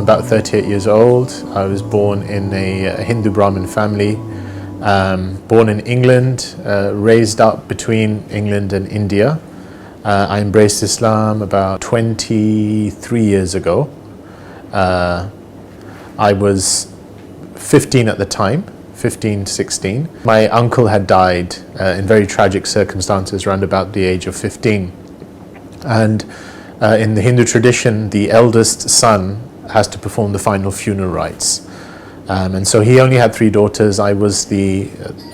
about 38 years old. I was born in a Hindu Brahmin family, born in England, raised up between England and India. I embraced Islam about 23 years ago. I was 15 at the time, 15, 16. My uncle had died in very tragic circumstances around about the age of 15. And in the Hindu tradition, the eldest son has to perform the final funeral rites. And so he only had 3 daughters. I was the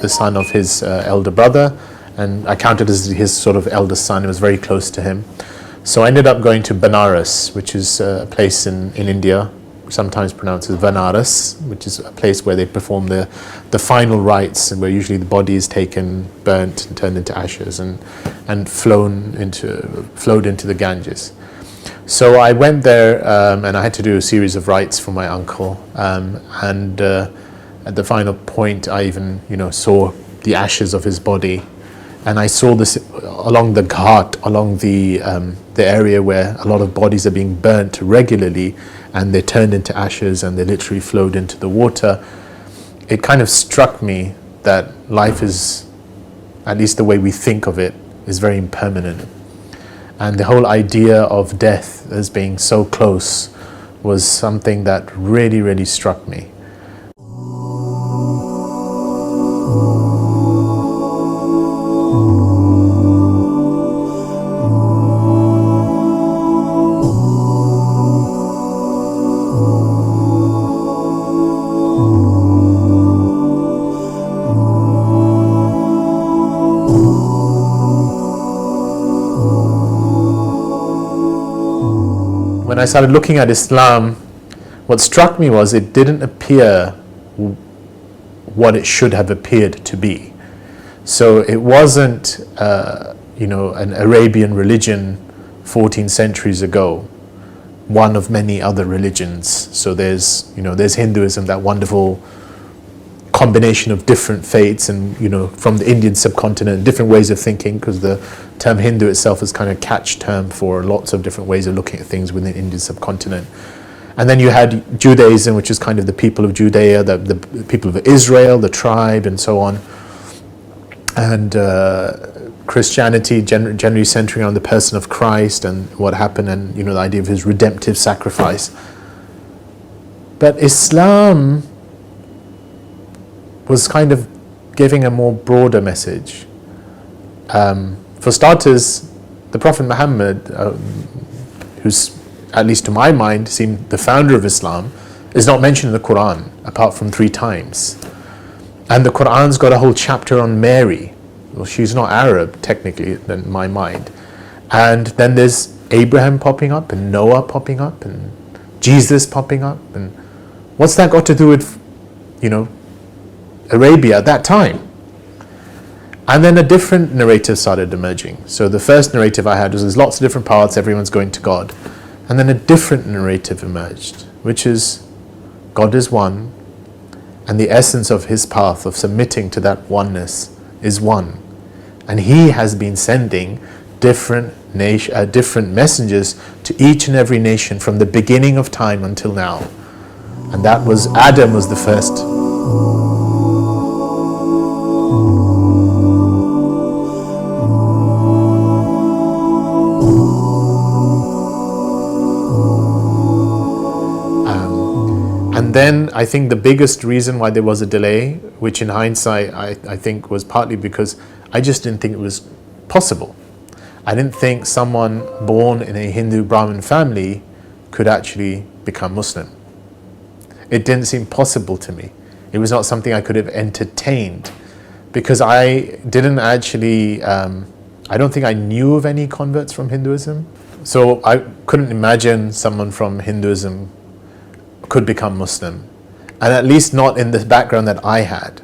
son of his elder brother, and I counted as his sort of eldest son. It was very close to him. So I ended up going to Benares, which is a place in India, sometimes pronounced as Vanaras, which is a place where they perform the final rites, and where usually the body is taken, burnt, and turned into ashes, and flowed into the Ganges. So I went there, and I had to do a series of rites for my uncle. And at the final point, I even, saw the ashes of his body, and I saw this along the ghat, along the area where a lot of bodies are being burnt regularly, and they turned into ashes, and they literally flowed into the water. It kind of struck me that life is, at least the way we think of it, is very impermanent. And the whole idea of death as being so close was something that really, really struck me. When I started looking at Islam, what struck me was it didn't appear what it should have appeared to be. So it wasn't, an Arabian religion 14 centuries ago, one of many other religions. So there's Hinduism, that wonderful combination of different faiths, and from the Indian subcontinent, different ways of thinking, because the term Hindu itself is kind of a catch term for lots of different ways of looking at things within the Indian subcontinent. And then you had Judaism, which is kind of the people of Judea, the people of Israel, the tribe, and so on. And Christianity generally centering on the person of Christ and what happened, and the idea of his redemptive sacrifice. But Islam was kind of giving a more broader message. For starters, the Prophet Muhammad, who's, at least to my mind, seemed the founder of Islam, is not mentioned in the Quran, apart from 3 times. And the Quran's got a whole chapter on Mary. Well, she's not Arab, technically, in my mind. And then there's Abraham popping up, and Noah popping up, and Jesus popping up. And what's that got to do with, Arabia at that time? And then a different narrative started emerging. So the first narrative I had was there's lots of different paths, everyone's going to God. And then a different narrative emerged, which is God is one, and the essence of his path of submitting to that oneness is one. And he has been sending different messengers to each and every nation from the beginning of time until now. And that was, Adam was the first. And then I think the biggest reason why there was a delay, which in hindsight I think was partly because I just didn't think it was possible. I didn't think someone born in a Hindu Brahmin family could actually become Muslim. It didn't seem possible to me. It was not something I could have entertained, because I didn't actually, I don't think I knew of any converts from Hinduism. So I couldn't imagine someone from Hinduism could become Muslim, and at least not in the background that I had.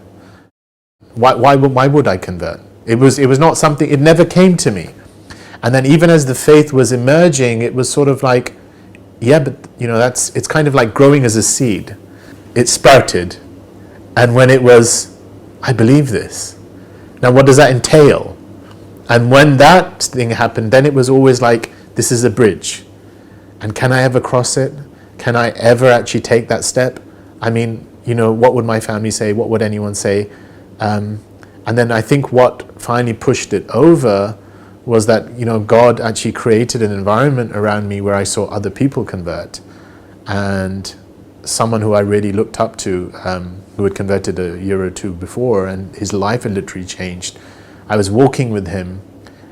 Why would I convert? It was not something, it never came to me. And then even as the faith was emerging, it was sort of like, yeah, but it's kind of like growing as a seed. It sprouted, and when it was, I believe this. Now what does that entail? And when that thing happened, then it was always like, this is a bridge. And can I ever cross it? can I ever actually take that step? I mean, what would my family say? What would anyone say? And then I think what finally pushed it over was that, God actually created an environment around me where I saw other people convert. And someone who I really looked up to, who had converted a year or two before, and his life had literally changed. I was walking with him,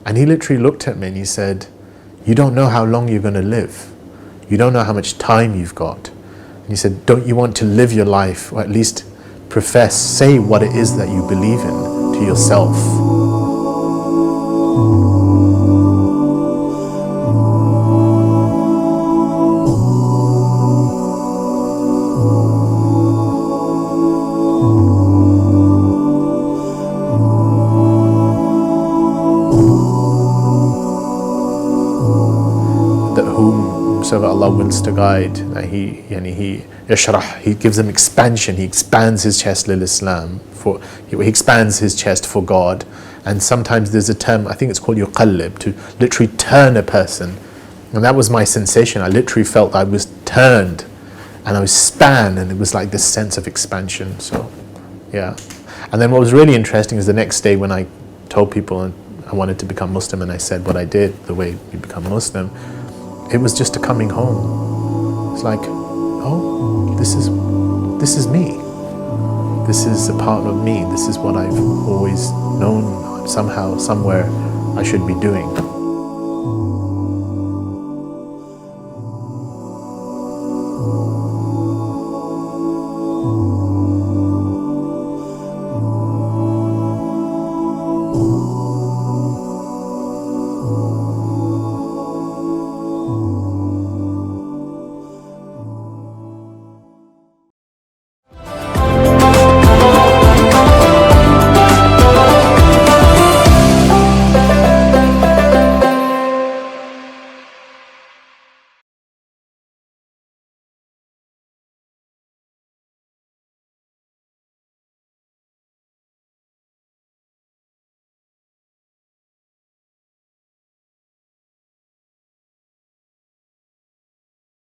and he literally looked at me and he said, "You don't know how long you're going to live. You don't know how much time you've got." And he said, "Don't you want to live your life, or at least say what it is that you believe in to yourself?" Whomsoever Allah wills to guide, he gives them expansion. He expands his chest lil Islam, he expands his chest for God. And sometimes there's a term, I think it's called yuqallib, to literally turn a person. And that was my sensation. I literally felt I was turned and I was spanned, and it was like this sense of expansion. So yeah. And then what was really interesting is the next day when I told people I wanted to become Muslim, and I said what I did, the way you become Muslim, it was just a coming home. It's like, oh, this is me. This is a part of me. This is what I've always known somehow, somewhere I should be doing.